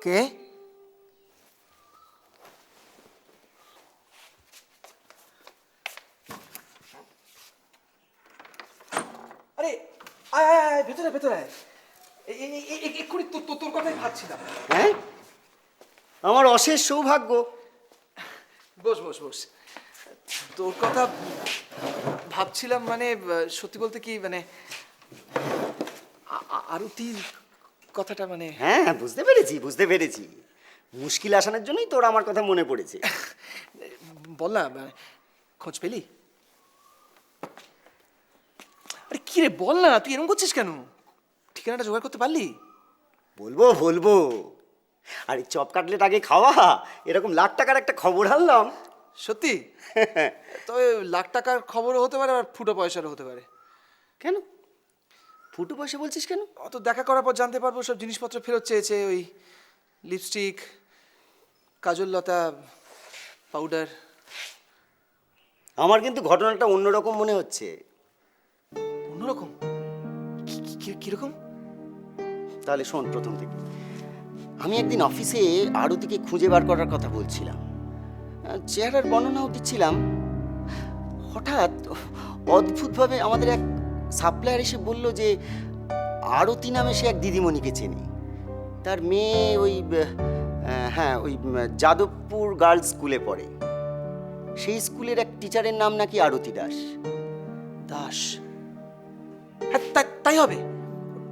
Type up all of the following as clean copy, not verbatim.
কে? আরে আয় আয় আয়, ভেতরে ভেতরে আয়। এক্ষুনি তোর কথাই ভাবছিলাম। হ্যাঁ, আমার অশেষ সৌভাগ্য। বস বস বস। তোর কথা ভাবছিলাম মানে সত্যি বলতে কি মানে আরতির কথাটা মানে হ্যাঁ, বুঝতে পেরেছি বুঝতে পেরেছি। মুশকিল আসানোর জন্যই তোর আমার কথা মনে পড়েছে। বল না, খোঁজ পেলি? আরে কি রে, বল না, তুই এরকম করছিস কেন? ঠিকানাটা জোগাড় করতে পারলি? বলবো বলবো। আর এই চপ কাটলেট আগে খাওয়া, এরকম লাখ টাকার একটা খবর আনলাম। সত্যি? তবে লাখ টাকার খবরও হতে পারে আর ফুটো পয়সারও হতে পারে। কেন ফুটো পয়সা বলছিস কেন? অত দেখা করার পর জানতে পারবো সব জিনিসপত্র ফেরত চেয়েছে, ওই লিপস্টিক, কাজল লতা, পাউডার। আমার কিন্তু ঘটনাটা অন্যরকম মনে হচ্ছে। অন্যরকম? কিরকম? তাহলে শোন প্রথম থেকে। আমি একদিন অফিসে আরতিকে খুঁজে বার করার কথা বলছিলাম, চেহারার বর্ণনাও দিচ্ছিলাম। হঠাৎ অদ্ভুতভাবে আমাদের এক সাপ্লায়ার এসে বলল যে আরতি নামে সে এক দিদিমণিকে চেনে। তার মেয়ে ওই হ্যাঁ ওই যাদবপুর গার্লস স্কুলে পড়ে। সেই স্কুলের এক টিচারের নাম নাকি আরতি দাস। দাস? হ্যাঁ, তাই হবে।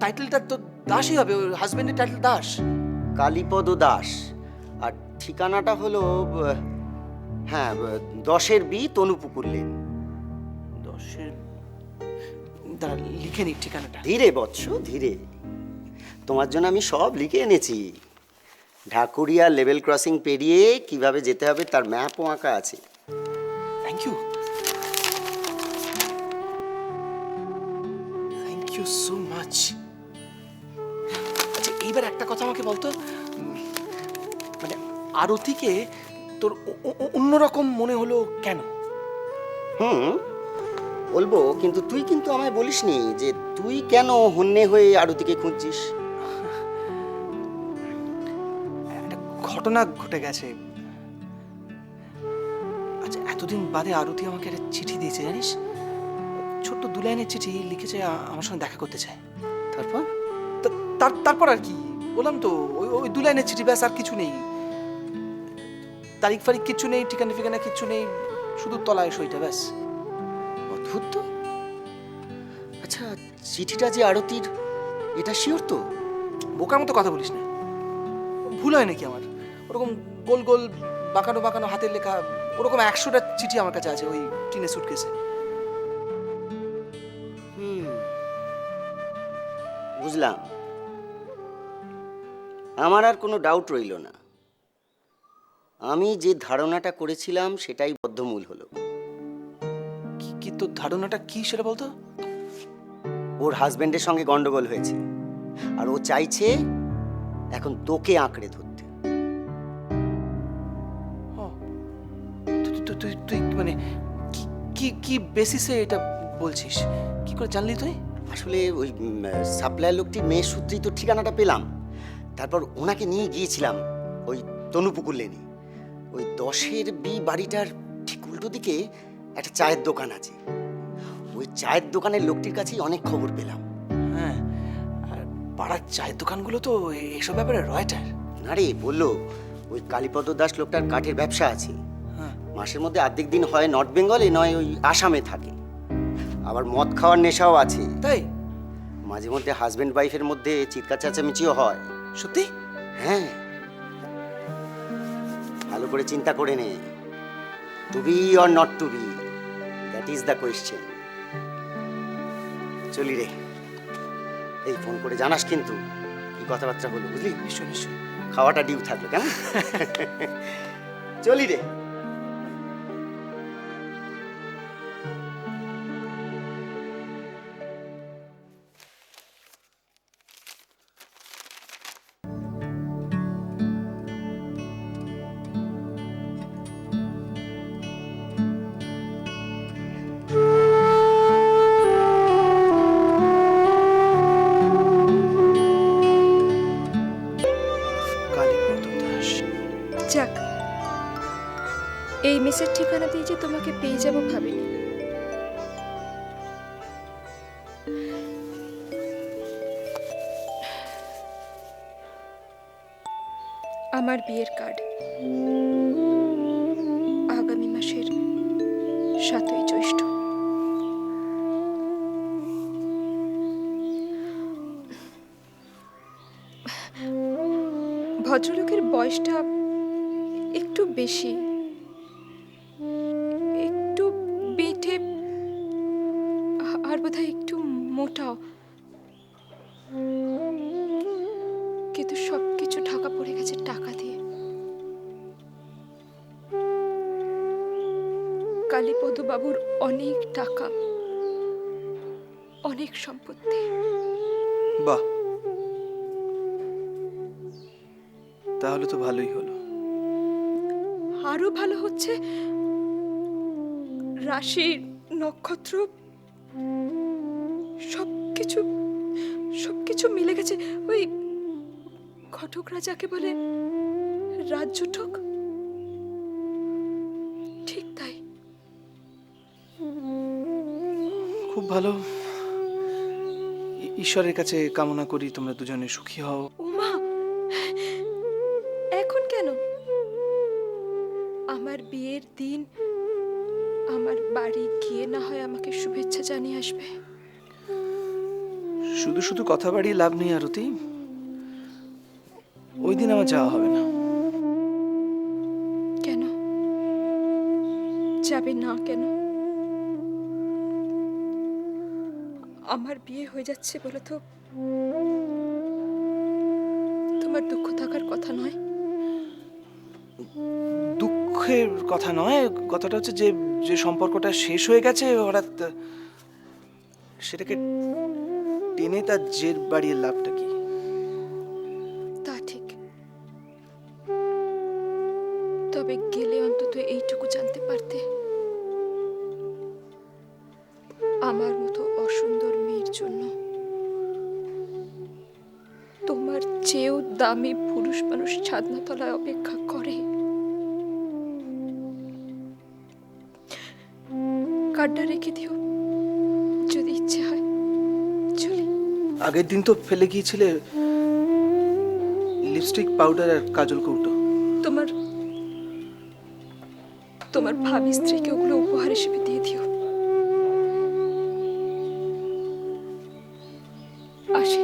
টাইটেলটা তো দাসই হবে, ওর হাজবেন্ডের টাইটেল দাস। কালীপদ দাস। আর ঠিকানাটা হলো হ্যাঁ 10-বি তনুপুকুর লেন। 10-এর, দাঁড়া লিখে নি ঠিকানাটা। ধীরে বৎস ধীরে, তোমার জন্য আমি সব লিখে এনেছি। ঢাকুরিয়া লেভেল ক্রসিং পেরিয়ে কিভাবে যেতে হবে তার ম্যাপও আঁকা আছে। Thank you, thank you so much. আচ্ছা এইবার একটা কথা আমাকে বলতো, মানে আরতিকে তোর অন্যরকম মনে হলো কেন? বলবো, কিন্তু তুই কিন্তু আমায় বলিসনি যে তুই কেন হন্যে হয়ে আরতিকে খুঁজছিস। একটা ঘটনা ঘটে গেছে। আচ্ছা এতদিন বাদে আরতি আমাকে একটা চিঠি দিয়েছে জানিস, ছোট্ট 2 লাইনের চিঠি লিখেছে, আমার সঙ্গে দেখা করতে চায়। তারপর তারপর আর কি বললাম তো, ওই 2 লাইনের চিঠি, ব্যাস আর কিছু নেই। তারিখ ফারিখ কিচ্ছু নেই, ঠিকানা ফিকানা কিচ্ছু নেই, শুধু তলায় সইটা, ব্যাস। অদ্ভুত তো। আচ্ছা চিঠিটা যে আরতির, এটা শিওর তো? বোকার মতো কথা বলিস না, ভুল হয় নাকি আমার? ওরকম গোল গোল বাঁকানো বাঁকানো হাতের লেখা ওরকম 100টা চিঠি আমার কাছে আছে ওই টিনের সুটকেসে। বুঝলাম। আমার আর কোনো ডাউট রইল না। আমি যে ধারণাটা করেছিলাম সেটাই বদ্ধমূল হলো। কি তোর ধারণাটা কি সেটা বলতো? ওর হাজবেন্ডের সঙ্গে গন্ডগোল হয়েছে, আর ও চাইছে এখন তোকে আঁকড়ে ধরতে। ও, তুই মানে কি কি বেসিসে এটা বলছিস? কি করে জানলি তুই? আসলে ওই সাপ্লায়ার লোকটির মেয়ের সূত্রেই তো ঠিকানাটা পেলাম। তারপর ওনাকে নিয়ে গিয়েছিলাম ওই তনুপুকুর লেনে। ওই 10-বি বাড়িটার ঠিক উল্টো দিকে একটা চায়ের দোকান আছে। ওই চায়ের দোকানের লোকটির কাছেই অনেক খবর পেলাম। হ্যাঁ, আর পাড়ার চায়ের দোকানগুলো তো এসব ব্যাপারে রয়টার। না রে, বললো ওই কালীপদ দাস লোকটার কাঠের ব্যবসা আছে। হ্যাঁ, মাসের মধ্যে অর্ধেক দিন হয় নর্থ বেঙ্গলে, নয় ওই আসামে থাকে। আবার মদ খাওয়ার নেশাও আছে। তাই? মাঝে মধ্যে হাজবেন্ড ওয়াইফের মধ্যে চিৎকার চেঁচামেচিও হয়। সত্যি? হ্যাঁ, ভালো করে চিন্তা করে নে। To be or not to be, that is the question. চলি রে, এই ফোন করে জানাস কিন্তু কি কথাবার্তা হলো, বুঝলি? নিশ্চয় নিশ্চয়। খাওয়াটা ডিউ থাকলো কেমন? চলি রে। কালী তোমাকে পেয়ে যাব ভাবিনি। আমার বিয়ের কার্ড, আগামী মাসের 7ই জ্যৈষ্ঠ। ভদ্রলোকের বয়সটা একটু বেশি, একটু বেঁটে, আর বোধহয় একটু মোটাও, কিন্তু সবকিছু ঢাকা পড়ে গেছে টাকা দিয়ে। কালীপদ বাবুর অনেক টাকা, অনেক সম্পত্তি। বাহ, তাহলে তো ভালোই হলো। আরো ভালো হচ্ছে, রাশি নক্ষত্র সবকিছু সবকিছু মিলে গেছে। ওই ঘটক রাজাকে বলে রাজ্য ঠক, ঠিক তাই। খুব ভালো। ঈশ্বরের কাছে কামনা করি তোমরা দুজনে সুখী হও। উমা, এখন কেন? আমার বিয়ের দিন আমার বাড়ি গিয়ে না হয় আমাকে শুভেচ্ছা জানিয়ে আসবে। শুধু শুধু কথা বাড়িয়ে লাভ নেই আরতি, ওই দিন আমার যাওয়া হবে না। কেন যাবে না? কেন? আমার বিয়ে হয়ে যাচ্ছে বলে তো তোমার দুঃখ থাকার কথা নয়। দুঃখের কথা নয়, কথাটা হচ্ছে যে যে সম্পর্কটা শেষ হয়ে গেছে হঠাৎ সেটাকে টেনে তার জের বাড়িয়ে লাভটা কি? তা ঠিক, তবে গেলে অন্তত এইটুকু জানতে পারতে, আমার মতো অসুন্দর মেয়ের জন্য তোমার চেয়েও দামি পুরুষ মানুষ ছাদনাতলায় অপেক্ষা করে। কার্ডটা রেখে দিও, যদি ইচ্ছে হয় চলি। আগের দিন তো ফেলে গিয়েছিলে লিপস্টিক, পাউডার আর কাজল কৌটো। তোমার তোমার ভাবি স্ত্রীকে ওগুলো উপহার হিসেবে দিয়ে দিও। আসি।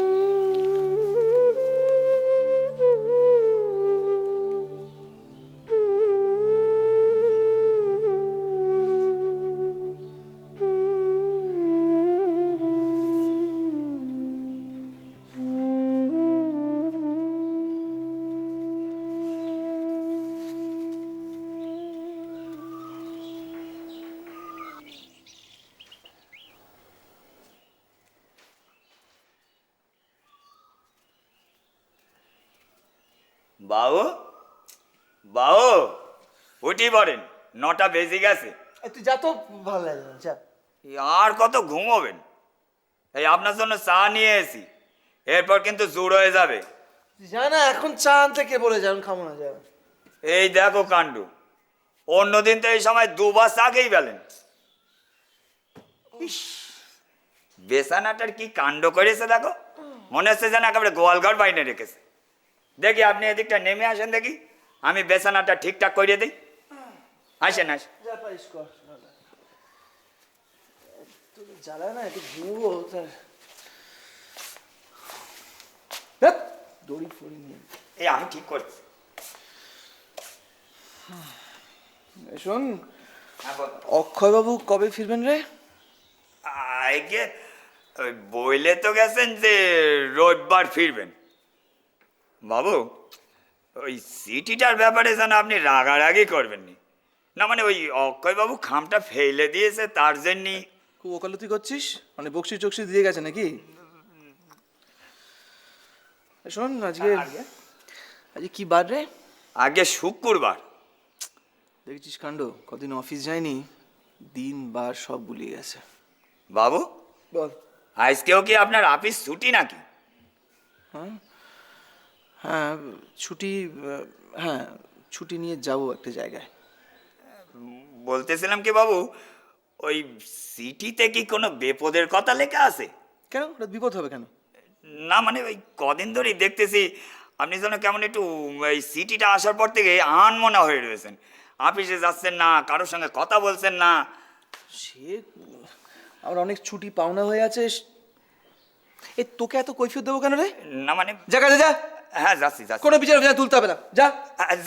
বাবু, বাবু, উঠি পড়েন, 9টা বেজে গেছে। তুই যা তো, ভালো লাগে না, যা। আর কত ঘুমোবেন? এই আপনার জন্য চা নিয়ে এসি, এরপর কিন্তু জোর হয়ে যাবে। যা না, এখন চা আনতে কে বলে যান, খাবো না, যা। এই দেখো কাণ্ড, অন্যদিন তো এই সময় 2 বার চা খেয়ে ফেলেন। বেসানাটার কি কাণ্ড করেছে দেখো, মনে হচ্ছে যেন একেবারে গোয়ালঘর বাইনে রেখেছে। দেখি আপনি এদিকটা নেমে আসেন, দেখি আমি বেসানাটা ঠিকঠাক করিয়ে দিই। আসেন আসেন। যা পারিস কর, তোর জ্বালায় না, একটু ঘুমবো তার। দড়ি ফড়ি নিয়ে এই আমি ঠিক করছি। শোন, হ্যাঁ বল। অক্ষয়বাবু কবে ফিরবেন রে? আগে ওই বইলে তো গেছেন যে রোববার ফিরবেন। বাবু, ওই সিটিটার ব্যাপারে যেন আপনি রাগারাগি করবেন নি। না মানে ওই অক্ষয়বাবু খামটা ফেলে দিয়েছে, তার জন্যই। খুব ওকালতি করছিস, মানে বকশি চকশি দিয়ে গেছে নাকি? শোন, আজকে আজকে কি বার রে? আগে শুক্রবার। দেখছিস কাণ্ড, কদিন অফিস যায়নি, দিন বার সব ভুলিয়ে গেছে। বাবু, বল। আজকেও কি আপনার অফিস ছুটি নাকি? হ্যাঁ হ্যাঁ, ছুটি, হ্যাঁ ছুটি নিয়ে যাবো একটা জায়গায়। বলতেছিলাম কি বাবু, ওই সিটিতে কি কোনো বিপদের কথা লেখা আছে? কেন, ওটা বিপদ হবে কেন? না মানে ওই কদিন ধরেই দেখতেছি আপনি যেন কেমন একটু এই সিটিটা আসার পর থেকে আনমনা হয়ে রয়েছেন। অফিসে যাচ্ছেন না, কারোর সঙ্গে কথা বলছেন না। সে আমার অনেক ছুটি পাওনা হয়ে আছে। এ তোকে এত কৈফিয়ত দেবো কেন রে? না মানে যা কাজে যা। হ্যাঁ যাচ্ছি যাচ্ছি কোনো বিচার অভিযান তুলতে হবে না, যা।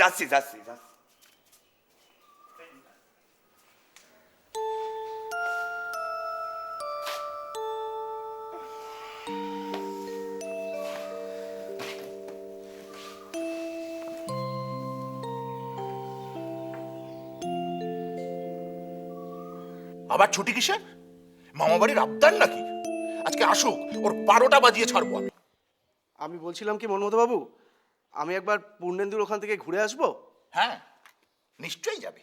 যাচ্ছি যাচ্ছি যাচ্ছি। আবার ছুটি কিসের? মামা বাড়ির আবদার নাকি? আজকে আসুক, ওর 12টা বাজিয়ে ছাড়বো আমি। আমি বলছিলাম কি মনমতো বাবু, আমি একবার পূর্ণেন্দুর ওখান থেকে ঘুরে আসবো। হ্যাঁ, নিশ্চয়ই যাবে,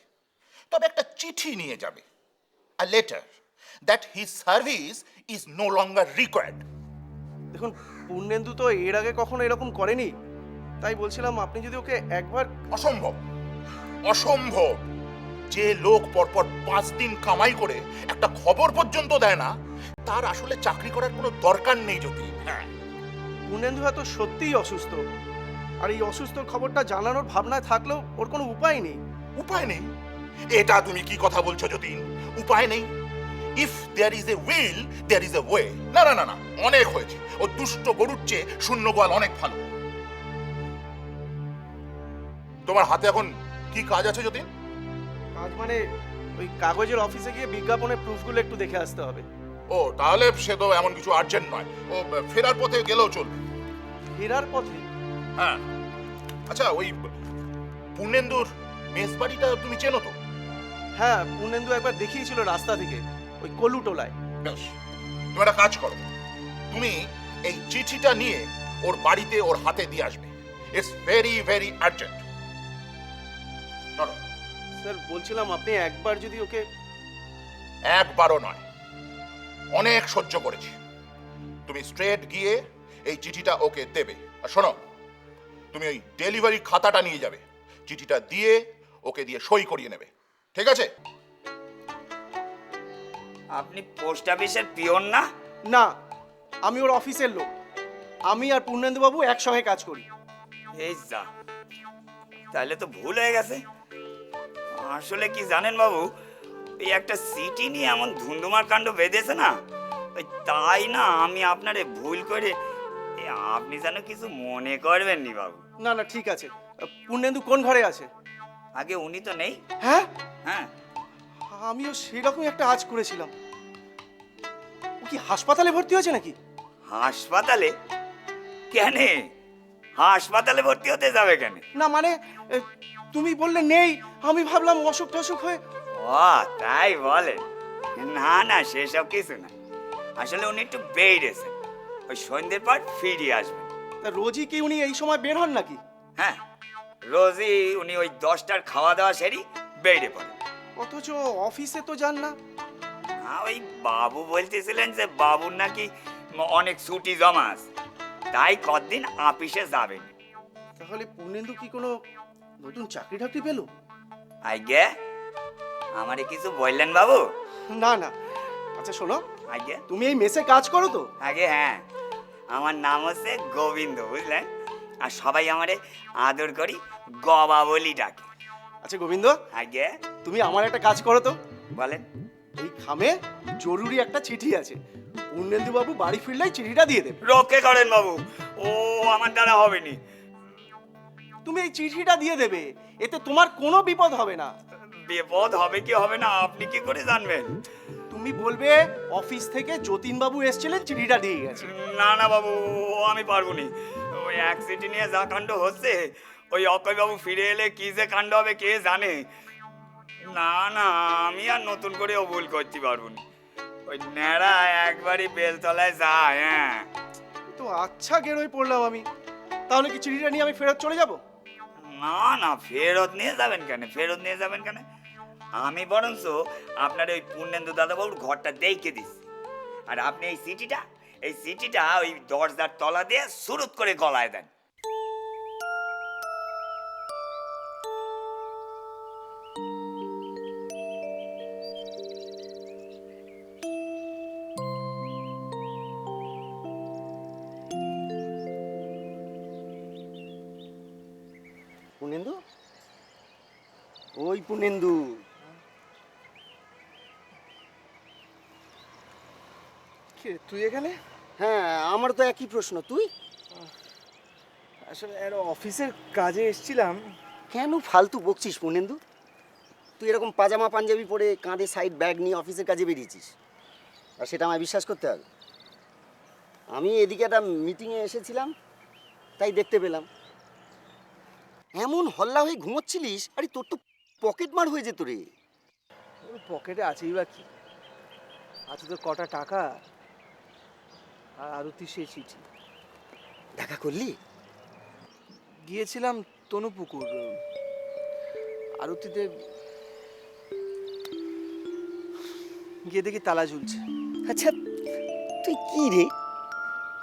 তবে একটা চিঠি নিয়ে যাবে, a letter that his service is no longer required. দেখুন, পূর্ণেন্দু তো এর আগে কখনো এরকম করেনি, তাই বলছিলাম আপনি যদি ওকে একবার। অসম্ভব, অসম্ভব। যে লোক পরপর 5 দিন কামাই করে একটা খবর পর্যন্ত দেয় না, তার আসলে চাকরি করার কোনো দরকার নেই। যদি হ্যাঁ, পূর্ণেন্দু হয়তো সত্যিই অসুস্থ, আর এই অসুস্থর খবরটা জানানোর ভাবনায় থাকলেও ওর কোনো উপায় নেই। উপায় নেই? এটা তুমি কি কথা বলছো যতীন? উপায় নেই? If there is a will there is a way. না না না না, অনেক হয়েছে। ও দুষ্ট গরুর চেয়ে শূন্য গোয়াল অনেক ভালো। তোমার হাতে এখন কি কাজ আছে যতীন? আজ মানে ওই কাগজের অফিসে গিয়ে বিজ্ঞাপনের প্রুফগুলো একটু দেখে আসতে হবে। ও তাহলে সে তো এমন কিছু আর্জেন্ট নয়, ও ফেরার পথে গেলেও চলবে। ফেরার পথে? হ্যাঁ। আচ্ছা, ওই পূর্ণেন্দুর মেস বাড়িটা তুমি চেনো তো? হ্যাঁ, পূর্ণেন্দু একবার দেখিয়েছিল রাস্তা থেকে, ওই কলুটোলায়। বেশ, তুমি একটা কাজ করো, তুমি এই চিঠিটা নিয়ে ওর বাড়িতে ওর হাতে দিয়ে আসবে। It's very very urgent. চলো। স্যার বলছিলাম আপনি একবার যদি ওকে। একবারও নয়, অনেক সহ্য করেছি। তুমি স্ট্রেট গিয়ে এই চিঠিটা ওকে দেবে। আর শোনো, তুমি ওই ডেলিভারি খাতাটা নিয়ে যাবে, চিঠিটা দিয়ে ওকে দিয়ে সই করিয়ে নেবে, ঠিক আছে? আপনি পোস্ট অফিসের পিয়ন না? না, আমি ওর অফিসের লোক। আমি আর পূর্ণেন্দু বাবু একসঙ্গে কাজ করি। এই যা, তাহলে তো ভুল হয়ে গেছে। আসলে কি জানেন বাবু, এই একটা সিটি নিয়ে এমন ধুন্ধুমার কাণ্ড বেঁধেছে না, ওই তাই না আমি আপনারে ভুল করে আপনি যেন কিছু মনে করবেন নি বাবু। না না, ঠিক আছে। পূর্ণেন্দু কোন ঘরে আছে? আগে উনি তো নেই। হ্যাঁ, হ্যাঁ, আমিও সেরকম একটা আজ করেছিলাম। ও কি হাসপাতালে ভর্তি হয়েছে নাকি? হাসপাতালে? কেন হাসপাতালে ভর্তি হতে যাবে কেন? না মানে তুমি বললে নেই, আমি ভাবলাম অসুখ টসুখ হয়ে। ও তাই বলেন? না না, সেসব কিছু না। আসলে উনি একটু বেরিয়েছেন, ওই সন্ধ্যের পর ফিরে আসবেন। তা রোজই কি উনি এই সময় বের হন নাকি? হ্যাঁ, রোজই উনি ওই 10টার খাওয়া দাওয়া সেরি বেরিয়ে পড়েন। অথচ অফিসে তো যান না। না, ওই বাবু বলতেছিলেন যে বাবুর নাকি অনেক ছুটি জমা আছে, তাই কতদিন অফিসে যাবেন। তাহলে পূর্ণেন্দু কি কোনো নতুন চাকরি টাকরি পেল? আজ্ঞে, আমারে কিছু বললেন বাবু? না না। আচ্ছা শোনো, আজ্ঞে। তুমি এই মেসে কাজ করো তো? আগে হ্যাঁ, আমার নাম হচ্ছে গোবিন্দ, বুঝলেন? আর সবাই আমারে আদর করি গবা বলি ডাকে। আচ্ছা গোবিন্দ, আগে তুমি আমার একটা কাজ করো তো। বলেন। এই খামে জরুরি একটা চিঠি আছে, পূর্ণেন্দু বাবু বাড়ি ফিরলেই চিঠিটা দিয়ে দেবে। রক্ষে করেন বাবু, ও আমার দ্বারা হবে নি। তুমি এই চিঠিটা দিয়ে দেবে, এতে তোমার কোনো বিপদ হবে না। বিপদ হবে কি হবে না আপনি কি করে জানবেন? তুমি বলবে অফিস থেকে যতীন বাবু এসেছিলেন, চিঠিটা দিয়ে গেছে। না না বাবু, ও আমি পারবো নি। ওই এক সিটি নিয়ে যা কাণ্ড হচ্ছে, ওই অক্ষয় বাবু ফিরে এলে কি যে কাণ্ড হবে কে জানে। না না, আমি আর নতুন করে ও ভুল করতে পারবো না। ওই ন্যাড়া একবারই বেলতলায় যায়। হ্যাঁ তো আচ্ছা গেরোয় পড়লাম আমি। তাহলে কি চিঠিটা নিয়ে আমি ফেরত চলে যাব? না না, ফেরত নিয়ে যাবেন কেন? ফেরত নিয়ে যাবেন কেন? আমি বরঞ্চ আপনার ওই পূর্ণেন্দু দাদাবাবুর ঘরটা দেখে দিচ্ছি, আর আপনি এই সিটিটা ওই দরজার তলা দিয়ে সুরুত করে গলায় দেন। ওই পুনেন্দু, কি রে, তুই এখানে? হ্যাঁ আমার তো একই প্রশ্ন, তুই আসলে একটা অফিসের কাজে এসেছিলাম। কেন ফালতু বকছিস পুনেন্দু? তুই এরকম পাজামা পাঞ্জাবি পরে কাঁধে সাইড ব্যাগ নিয়ে অফিসের কাজে বেরিয়েছিস, আর সেটা আমায় বিশ্বাস করতে হবে? আমি এদিকে একটা মিটিংয়ে এসেছিলাম, তাই দেখতে পেলাম। এমন হল্লা হয়ে ঘুমোচ্ছিলিস, আরে তোর তো পকেট মার হয়ে যেত রে। ওর পকেটে আছেই বা কি, আছে তো কটা টাকা আর আরতি সেই চিঠি। দেখা করলি? গিয়েছিলাম তনুপুকুর, আরতিতে গিয়ে দেখি তালা ঝুলছে। আচ্ছা তুই কি রে,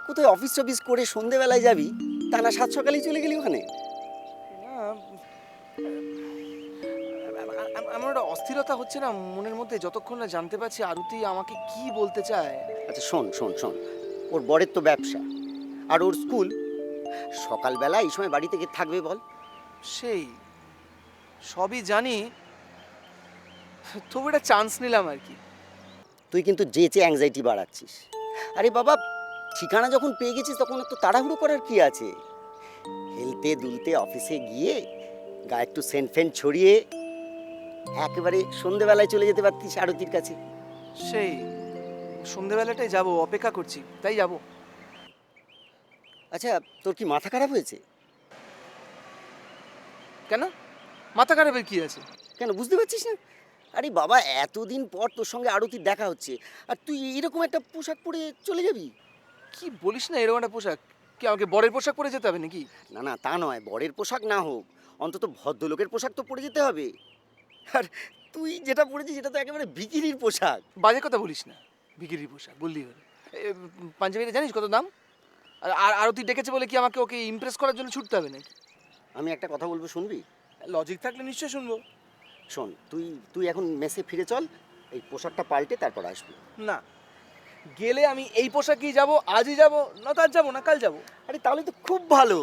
কোথায় অফিস টফিস করে সন্ধেবেলায় যাবি, তা না সাত সকালেই চলে গেলি ওখানে? না, আমার একটা অস্থিরতা হচ্ছে না মনের মধ্যে, যতক্ষণ না জানতে পারছি আরতি আমাকে কি বলতে চায়। আচ্ছা শোন শোন শোন, ওর বরের তো ব্যবসা আর ওর স্কুল, সকালবেলা এই সময় বাড়ি থেকে থাকবে বল? সেই সবই জানি, তবু একটা চান্স নিলাম আর কি। তুই কিন্তু যেচে অ্যাংজাইটি বাড়াচ্ছিস। আরে বাবা, ঠিকানা যখন পেয়ে গেছিস তখন তো তাড়াহুড়ো করার কি আছে? হেলতে দুলতে অফিসে গিয়ে গায়ে একটু সেন্ট ফেন্ট ছড়িয়ে একেবারে সন্ধেবেলায় চলে যেতে পারতিস আরতির কাছে। সেই সন্ধেবেলাটাই যাব, অপেক্ষা করছি, তাই যাব। আচ্ছা তোর কি মাথা খারাপ হয়েছে? কেন, মাথা খারাপের কি আছে? কেন বুঝতে পারছিস না? আরে বাবা, এতদিন পর তোর সঙ্গে আরতির দেখা হচ্ছে, আর তুই এরকম একটা পোশাক পরে চলে যাবি? কি বলিস না, এরকম একটা পোশাক কি আমাকে বরের পোশাক পরে যেতে হবে নাকি? না না তা নয়, বরের পোশাক না হোক, অন্তত ভদ্রলোকের পোশাক তো পরে যেতে হবে। আর তুই যেটা পরেছিস সেটা তো একেবারে বিকিনির পোশাক। বাজে কথা বলিস না, ভিখিরির পোশাক বললি হলো। পাঞ্জাবিটা জানিস কত দাম? আর আরতি ডেকেছে বলে কি আমাকে ওকে ইমপ্রেস করার জন্য ছুটতে হবে নাকি? আমি একটা কথা বলবো, শুনবি? লজিক থাকলে নিশ্চয়ই শুনবো। শোন, তুই তুই এখন মেসে ফিরে চল, এই পোশাকটা পাল্টে তারপর আসবি। না, গেলে আমি এই পোশাকেই যাব, আজই যাব, না তার যাব না কাল যাব। আরে তাহলে তো খুব ভালো।